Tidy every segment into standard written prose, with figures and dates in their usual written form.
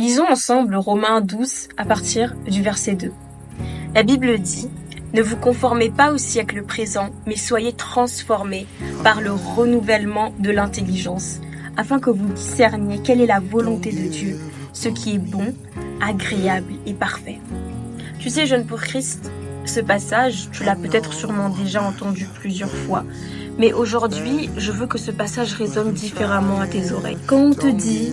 Lisons ensemble Romains 12 à partir du verset 2. La Bible dit « Ne vous conformez pas au siècle présent, mais soyez transformés par le renouvellement de l'intelligence, afin que vous discerniez quelle est la volonté de Dieu, ce qui est bon, agréable et parfait. » Tu sais, jeune pour Christ, ce passage, tu l'as peut-être sûrement déjà entendu plusieurs fois, mais aujourd'hui, je veux que ce passage résonne différemment à tes oreilles. Quand on te dit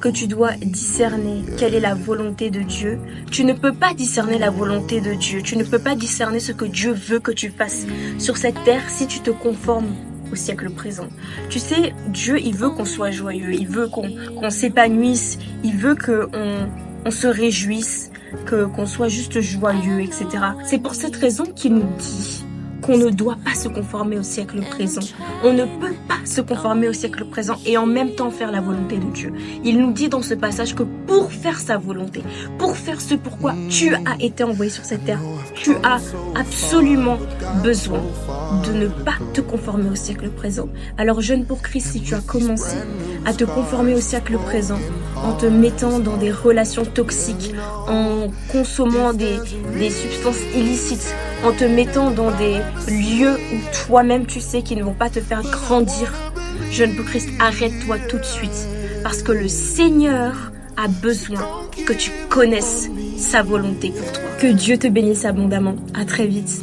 que tu dois discerner quelle est la volonté de Dieu, tu ne peux pas discerner la volonté de Dieu, tu ne peux pas discerner ce que Dieu veut que tu fasses sur cette terre si tu te conformes au siècle présent. Tu sais, Dieu, il veut qu'on soit joyeux, il veut qu'on s'épanouisse, il veut qu'on se réjouisse, qu'on soit juste joyeux, etc. C'est pour cette raison qu'il nous dit qu'on ne doit pas se conformer au siècle présent. On ne peut pas se conformer au siècle présent et en même temps faire la volonté de Dieu. Il nous dit dans ce passage que pour faire sa volonté, pour faire ce pourquoi tu as été envoyé sur cette terre, tu as absolument besoin de ne pas te conformer au siècle présent. Alors jeune pour Christ, si tu as commencé à te conformer au siècle présent en te mettant dans des relations toxiques, en consommant des substances illicites, en te mettant dans des lieux où toi-même tu sais qu'ils ne vont pas te faire grandir, jeune pour Christ, arrête-toi tout de suite parce que le Seigneur a besoin que tu connaisses sa volonté pour toi. Que Dieu te bénisse abondamment. À très vite.